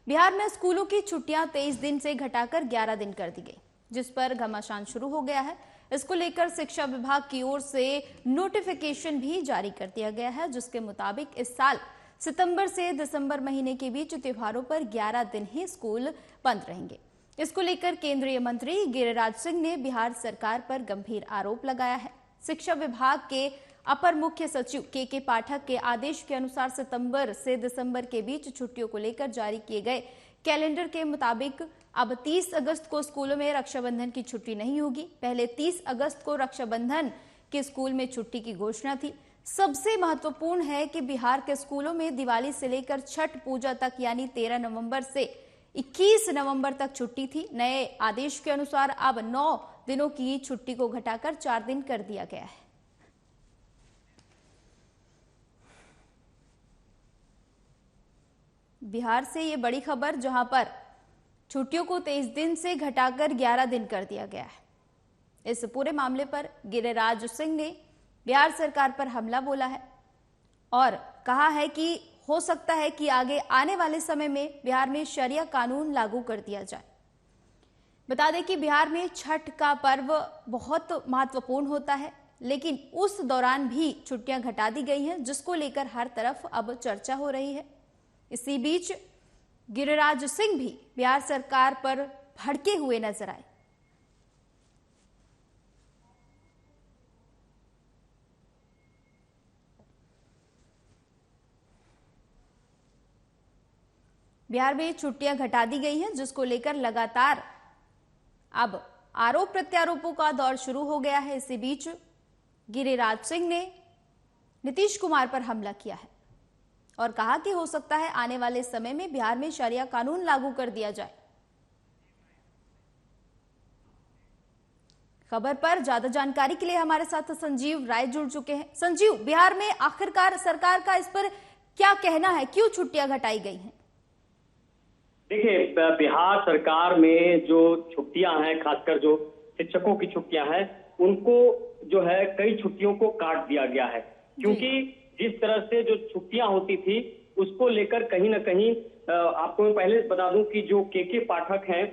बिहार में स्कूलों की छुट्टियां 23 दिन से घटाकर 11 दिन कर दी गई, जिस पर घमासान शुरू हो गया है। इसको लेकर शिक्षा विभाग की ओर से नोटिफिकेशन भी जारी कर दिया गया है, जिसके मुताबिक इस साल सितंबर से दिसंबर महीने के बीच त्योहारों पर 11 दिन ही स्कूल बंद रहेंगे। इसको लेकर केंद्रीय मंत्री गिरिराज सिंह ने बिहार सरकार पर गंभीर आरोप लगाया है। शिक्षा विभाग के अपर मुख्य सचिव के पाठक के आदेश के अनुसार सितंबर से दिसंबर के बीच छुट्टियों को लेकर जारी किए गए कैलेंडर के मुताबिक अब 30 अगस्त को स्कूलों में रक्षाबंधन की छुट्टी नहीं होगी। पहले 30 अगस्त को रक्षाबंधन के स्कूल में छुट्टी की घोषणा थी। सबसे महत्वपूर्ण है कि बिहार के स्कूलों में दिवाली से लेकर छठ पूजा तक यानी 13 नवंबर से 21 नवंबर तक छुट्टी थी। नए आदेश के अनुसार अब 9 दिनों की छुट्टी को घटाकर 4 दिन कर दिया गया है। बिहार से ये बड़ी खबर, जहां पर छुट्टियों को 23 दिन से घटाकर 11 दिन कर दिया गया है। इस पूरे मामले पर गिरिराज सिंह ने बिहार सरकार पर हमला बोला है और कहा है कि हो सकता है कि आगे आने वाले समय में बिहार में शरिया कानून लागू कर दिया जाए। बता दें कि बिहार में छठ का पर्व बहुत महत्वपूर्ण होता है, लेकिन उस दौरान भी छुट्टियां घटा दी गई हैं, जिसको लेकर हर तरफ अब चर्चा हो रही है। इसी बीच गिरिराज सिंह भी बिहार सरकार पर भड़के हुए नजर आए। बिहार में छुट्टियां घटा दी गई हैं, जिसको लेकर लगातार अब आरोप प्रत्यारोपों का दौर शुरू हो गया है। इसी बीच गिरिराज सिंह ने नीतीश कुमार पर हमला किया है और कहा कि हो सकता है आने वाले समय में बिहार में शरिया कानून लागू कर दिया जाए। खबर पर ज्यादा जानकारी के लिए हमारे साथ संजीव राय जुड़ चुके हैं। संजीव, बिहार में आखिरकार सरकार का इस पर क्या कहना है, क्यों छुट्टियां घटाई गई हैं? देखिए, बिहार सरकार में जो छुट्टियां हैं, खासकर जो शिक्षकों की छुट्टियां हैं, उनको जो है कई छुट्टियों को काट दिया गया है, क्योंकि जिस तरह से जो छुट्टियां होती थी उसको लेकर कहीं ना कहीं आपको मैं पहले बता दूं कि जो के पाठक हैं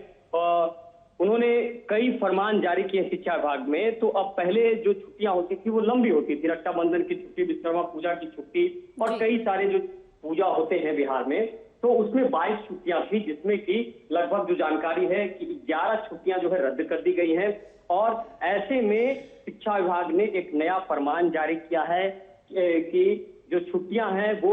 उन्होंने कई फरमान जारी किए शिक्षा विभाग में। तो अब पहले जो छुट्टियां होती थी वो लंबी होती थी, रक्षाबंधन की छुट्टी, विश्वकर्मा पूजा की छुट्टी और कई सारे जो पूजा होते हैं बिहार में, तो उसमें 22 छुट्टियां थी, जिसमें कि लगभग जो जानकारी है कि 11 छुट्टियां जो है रद्द कर दी गई हैं। और ऐसे में शिक्षा विभाग ने एक नया फरमान जारी किया है कि जो छुट्टियां हैं वो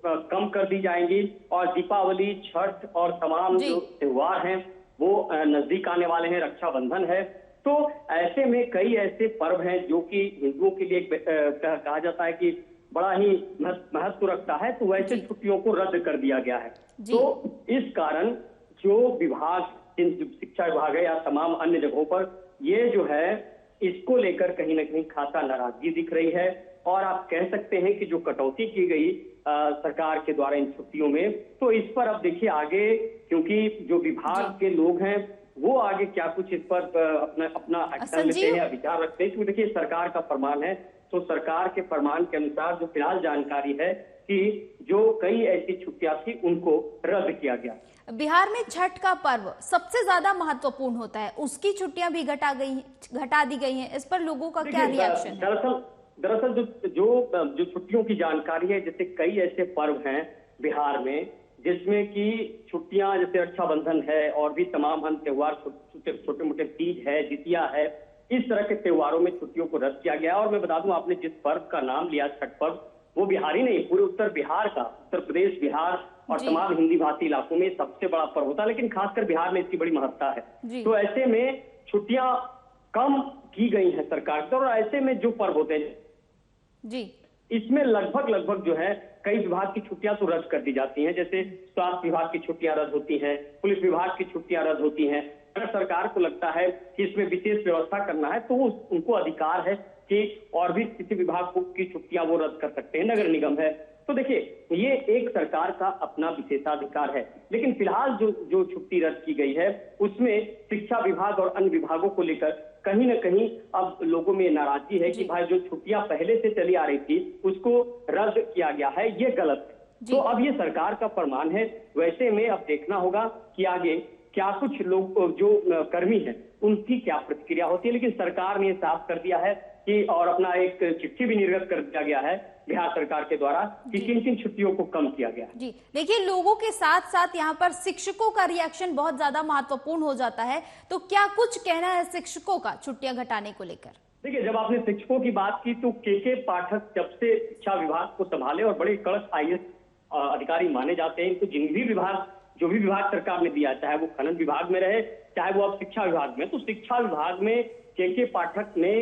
कम कर दी जाएंगी और दीपावली, छठ और तमाम जो त्योहार हैं वो नजदीक आने वाले हैं, रक्षाबंधन है। तो ऐसे में कई ऐसे पर्व हैं जो कि हिंदुओं के लिए कहा जाता है कि बड़ा ही महत्व रखता है, तो वैसे छुट्टियों को रद्द कर दिया गया है। तो इस कारण जो विभाग, शिक्षा विभाग है या तमाम अन्य जगहों पर ये जो है इसको लेकर कहीं ना कहीं खासा नाराजगी दिख रही है। और आप कह सकते हैं कि जो कटौती की गई सरकार के द्वारा इन छुट्टियों में, तो इस पर अब देखिए आगे, क्योंकि जो विभाग के लोग हैं वो आगे क्या कुछ इस पर अपना एक्शन लेते हैं या विचार रखते हैं, क्योंकि देखिए सरकार का फरमान है, तो सरकार के फरमान के अनुसार जो फिलहाल जानकारी है कि जो कई ऐसी छुट्टियां थी उनको रद्द किया गया। बिहार में छठ का पर्व सबसे ज्यादा महत्वपूर्ण होता है, उसकी छुट्टियां भी घटा दी गई हैं। इस पर लोगों का क्या रिएक्शन है? दरअसल जो छुट्टियों की जानकारी है, जैसे कई ऐसे पर्व हैं बिहार में जिसमें कि छुट्टियां, जैसे रक्षाबंधन है और भी तमाम अन्य त्योहार, छोटे मोटे तीज है, जितिया है, इस तरह के त्योहारों में छुट्टियों को रद्द किया गया। और मैं बता दूं, आपने जिस पर्व का नाम लिया छठ पर्व, वो बिहार ही नहीं, पूरे उत्तर बिहार का, उत्तर प्रदेश, बिहार और तमाम हिंदी भाषी इलाकों में सबसे बड़ा पर्व होता है, लेकिन खासकर बिहार में इसकी बड़ी महत्ता है। तो ऐसे में छुट्टियां कम की गई हैं सरकार से, और ऐसे में जो पर्व होते हैं इसमें लगभग जो है कई विभाग की छुट्टियां तो रद्द कर दी जाती हैं। जैसे स्वास्थ्य विभाग की छुट्टियां रद्द होती हैं, पुलिस विभाग की छुट्टियां रद्द होती हैं। अगर सरकार को लगता है कि इसमें विशेष व्यवस्था करना है तो उनको अधिकार है कि और भी किसी विभाग की छुट्टियां वो रद्द कर सकते हैं, नगर निगम है। तो देखिए, ये एक सरकार का अपना विशेषाधिकार है, लेकिन फिलहाल जो छुट्टी रद्द की गई है उसमें शिक्षा विभाग और अन्य विभागों को लेकर कहीं ना कहीं अब लोगों में नाराजगी है कि भाई जो छुट्टियां पहले से चली आ रही थी उसको रद्द किया गया है, ये गलत है। जी। तो अब ये सरकार का फरमान है। वैसे में अब देखना होगा कि आगे क्या कुछ लोग जो कर्मी हैं उनकी क्या प्रतिक्रिया होती है, लेकिन सरकार ने साफ कर दिया है कि और अपना एक चिट्ठी भी निर्गत कर दिया गया है बिहार सरकार के द्वारा कि किन किन छुट्टियों को कम किया गया है। जी देखिए, लोगों के साथ साथ यहाँ पर शिक्षकों का रिएक्शन बहुत ज्यादा महत्वपूर्ण हो जाता है, तो क्या कुछ कहना है शिक्षकों का छुट्टियां घटाने को लेकर? देखिए, जब आपने शिक्षकों की बात की तो के पाठक जब से शिक्षा विभाग को संभाले और बड़े कड़क आईएएस अधिकारी माने जाते हैं, इनको जो भी विभाग सरकार ने दिया, चाहे वो खनन विभाग में रहे, चाहे वो अब शिक्षा विभाग में, तो शिक्षा विभाग में के पाठक ने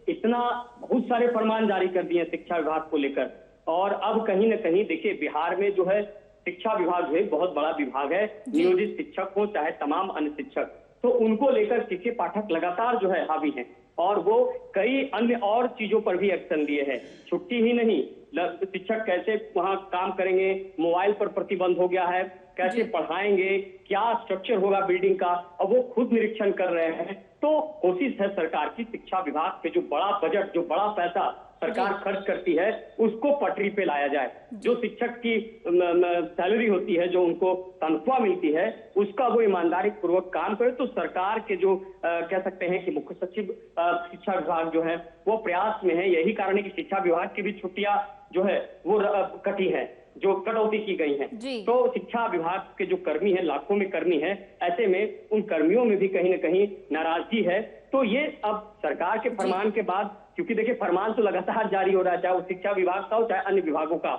इतना बहुत सारे फरमान जारी कर दिए शिक्षा विभाग को लेकर। और अब कहीं ना कहीं देखिए, बिहार में जो है शिक्षा विभाग जो है बहुत बड़ा विभाग है, नियोजित शिक्षक हो चाहे तमाम अन्य शिक्षक, तो उनको लेकर के पाठक लगातार जो है हावी हैं और वो कई अन्य और चीजों पर भी एक्शन लिए हैं। छुट्टी ही नहीं, शिक्षक कैसे वहां काम करेंगे, मोबाइल पर प्रतिबंध हो गया है, कैसे पढ़ाएंगे, क्या स्ट्रक्चर होगा बिल्डिंग का, और वो खुद निरीक्षण कर रहे हैं। तो कोशिश है सरकार की, शिक्षा विभाग के जो बड़ा बजट, जो बड़ा पैसा सरकार खर्च करती है, उसको पटरी पे लाया जाए। जो शिक्षक की सैलरी होती है, जो उनको तनख्वाह मिलती है, उसका वो ईमानदारी पूर्वक काम करे। तो सरकार के जो कह सकते हैं कि मुख्य सचिव शिक्षा विभाग जो है वो प्रयास में है। यही कारण है कि शिक्षा विभाग की भी छुट्टियां जो है वो कटी है, जो कटौती की गई है। तो शिक्षा विभाग के जो कर्मी हैं, लाखों में कर्मी हैं, ऐसे में उन कर्मियों में भी कहीं ना कहीं नाराजगी है। तो ये अब सरकार के फरमान के बाद, क्योंकि देखिए फरमान तो लगातार जारी हो रहा है, चाहे वो शिक्षा विभाग का हो चाहे अन्य विभागों का।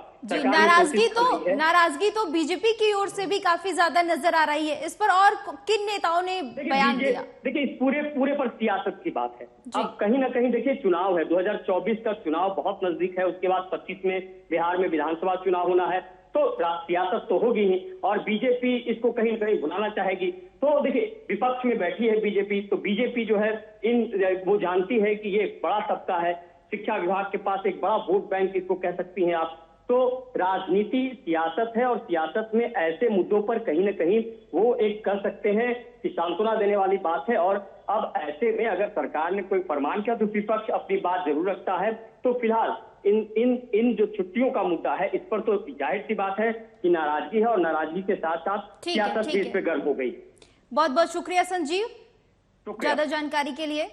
नाराजगी तो बीजेपी की ओर से भी काफी ज्यादा नजर आ रही है। इस पर और किन नेताओं ने बयान दिया? देखिए, इस पूरे पर सियासत की बात है। अब कहीं ना कहीं देखिए, चुनाव है, 2024 का चुनाव बहुत नजदीक है, उसके बाद 25 में बिहार में विधानसभा चुनाव होना है, तो सियासत तो होगी ही और बीजेपी इसको कहीं ना कहीं भुनाना चाहेगी। तो देखिए, विपक्ष में बैठी है बीजेपी, तो बीजेपी जो है वो जानती है कि ये एक बड़ा तबका है, शिक्षा विभाग के पास एक बड़ा वोट बैंक इसको कह सकती हैं आप। तो राजनीति सियासत है और सियासत में ऐसे मुद्दों पर कहीं ना कहीं वो एक कर सकते हैं कि सांत्वना देने वाली बात है। और अब ऐसे में अगर सरकार ने कोई फरमान किया तो विपक्ष अपनी बात जरूर रखता है। तो फिलहाल इन जो छुट्टियों का मुद्दा है, इस पर तो जाहिर सी बात है कि नाराजगी है और नाराजगी के साथ साथ सियासत भी इस पे गर्म हो गई। बहुत बहुत शुक्रिया संजीव, ज्यादा जानकारी के लिए।